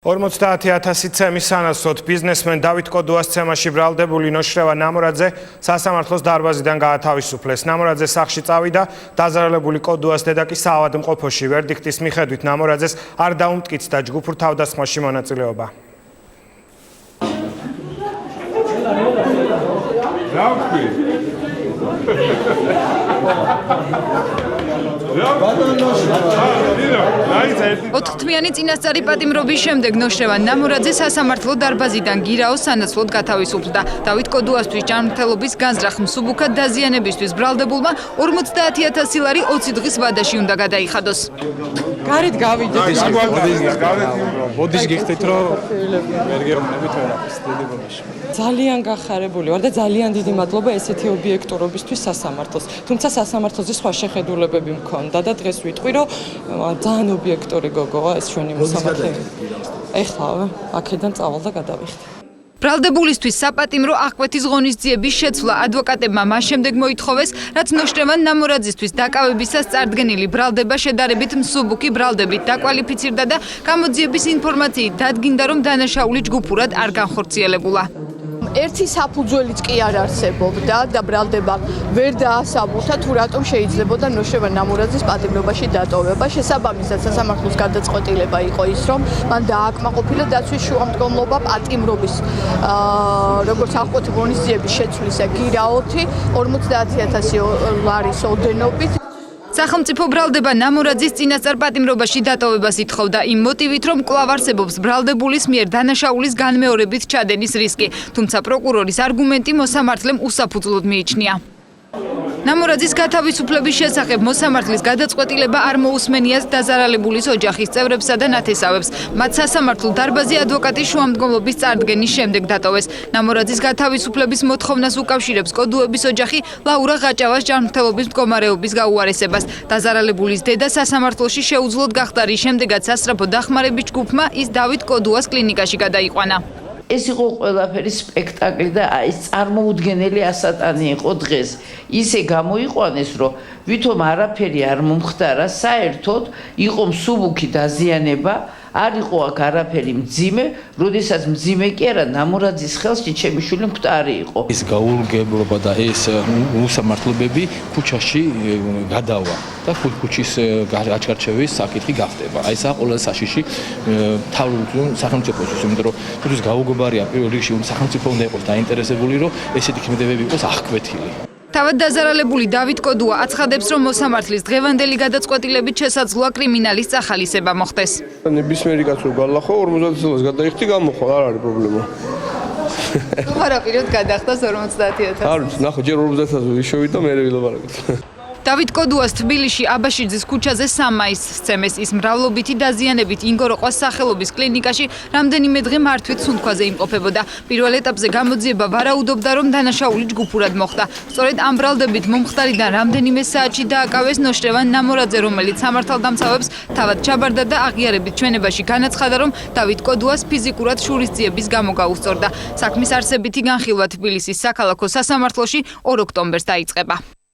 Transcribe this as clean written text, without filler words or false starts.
50,000 ცემის სანაცვლოდ ბიზნესმენ დავით კოდუას ცემაში ბრალდებული ნოშრევა ნამორაძე სასამართლოს დარბაზიდან გაათავისუფლეს. ნამორაძე სახლში წავიდა, დაზარალებული კოდუას დედა კი საავადმყოფოში. ვერდიქტის მიხედვით ნამორაძეს არ დაუმტკიცდა ჯგუფურ თავდასხმაში მონაწილეობა. ოთხთმიანი წინასწარი პატიმრობის შემდეგ ნოშრევა ნამორაძე სასამართლო დარბაზიდან გირაოს სანაცვლოდ გათავისუფლდა. დავით კოდუასთვის ჯანმრთელობის განზრახ მსუბუქად დაზიანებისთვის ბრალდებულმა 50,000 ლარი 20 დღის ვადაში უნდა გადაიხადოს. გარეთ გავიდეთ. მოდის გიხდით რომ ვერ გეუბნებით ვერაფერს დედებაში. ძალიან გახარებული ვარ და ძალიან დიდი მადლობა ესეთი ობიექტურობისთვის სასამართლოს. თუმცა სასამართლოზე სხვა შეხედულებები მქონდა და დღეს ვიტყვი რომ ძალიან ობიექტური გოგოა ეს ჩვენი მოსამართლე. ეხლა აქედან წავალ და გადავიხდი. ბრალდებულისთვის საპატიმრო აღკვეთის ღონისძიების შეცვლა ადვოკატებმა მას შემდეგ მოითხოვეს, რაც ნოშრევან ნამორაძისთვის დაკავებისას წარდგენილი ბრალდება შედარებით მსუბუქი ბრალდებით დაკვალიფიცირდა და გამოძიების ინფორმაციით დადგინდა, რომ დანაშაული ჯგუფურად არ განხორციელებულა. ერთი საფუძველიც კი არ არსებობდა და ბრალდება ვერ დაასაბუთა თუ რატომ შეიძლებოდა ნოშრევა ნამორაძის პატიმრობაში დატოვება. შესაბამისად სასამართლოს გადაწყვეტილება იყო ის, რომ მან დააკმაყოფილა დაცვის შუამდგომლობა პატიმრობის როგორც აღკვეთი ღონისძიების შეცვლისა გირაოთი 50,000 ლარის ოდენობით. სახელმწიფო ბრალდება ნამორაძის წინასწარ პატიმრობაში დატოვებას ითხოვდა იმ მოტივით, რომ კვლავ არსებობს ბრალდებულის მიერ დანაშაულის განმეორებით ჩადენის რისკი, თუმცა პროკურორის არგუმენტი მოსამართლემ უსაფუძვლოდ მიიჩნია. ნამორაძის გათავისუფლების შესახებ მოსამართლის გადაწყვეტილება არ მოусმენიათ დაზარალებულის ოჯახის წევრებსა და ნათესავებს. მათ სასამართლო დარბაზი ადვოკატის შუამდგომლობის წარდგენის შემდეგ დატოვეს. ნამორაძის გათავისუფლების მოთხოვნას უკავშირებს კოდუების ოჯახი ლაურა ღაჭავას ჯანმრთელობის მდგომარეობის გაუარესებას. დაზარალებულის დედა სასამართლოში შეუძლოდ გახდა, რის შემდეგაც სასწრაფო დახმარების ჯგუფმა ის დავით კოდუას კლინიკაში გადაიყვანა. ეს იყო ყველაფერი სპექტაკლი და ეს წარმოუდგენელი ასატანი იყო დღეს. ისე გამოიყვანეს, რომ ვითომ არაფერი არ მომხდარა, საერთოდ იყო მსუბუქი დაზიანება, არ იყო აქ არაფერი მძიმე, როდესაც მძიმე კი არა, ნამორაძის ხელში ჩემი შვილი მკვდარი იყო. ეს გაურგებლობა და ეს უსამართლობები ქუჩაში გადავა და ქუჩის გაჩარჩევის საკითხი გახდება. აი ეს ყველა საშიში თავრულ სახელმწიფოთვის, იმიტომ რომ თვითონ გაუგებარია პირველ რიგში სახელმწიფო უნდა იყოს დაინტერესებული, რომ ესეთი ქმედებები იყოს აღკვეთილი. თავად დაზარალებული დავით კოდუა აცხადებს, რომ მოსამართლის დღევანდელი გადაწყვეტილებით შესაძლოა კრიმინალის წახალისება მოხდეს. ნებისმიერი კაც რო გალახო 50,000 გადაიხდი გამოხო, არ არის პრობლემა. თუ არაფერად გადახდას 50,000. არ ვიცი, ნახო, ჯერ 50,000 ვიშოვით და მერე ვილაპარაკეთ. დავით კოდუას თბილისში აბაშიძის ქუჩაზე 3 მაისს სცემეს. ის მრავლობითი დაზიანებით ინგოროყვას სახელობის კლინიკაში რამდენიმე დღე მართვით სუნთქვაზე იმყოფებოდა. პირველ ეტაპზე გამოძიება ვარაუდობდა, რომ დანაშაული ჯგუფურად მოხდა. სწორედ ამ ბრალდებით მომხდარიდან რამდენიმე საათში დააკავეს ნოშრევან ნამორაძე, რომელიც სამართალდამცავებს თავად ჩაბარდა და აღიარებით ჩვენებაში განაცხადა, რომ დავით კოდუას ფიზიკურად შურისძიების გამო გაუსწორდა. საქმის არსებითი განხილვა თბილისის საქალაქო სასამართლოში 2 ოქტომბერს დაიწყება.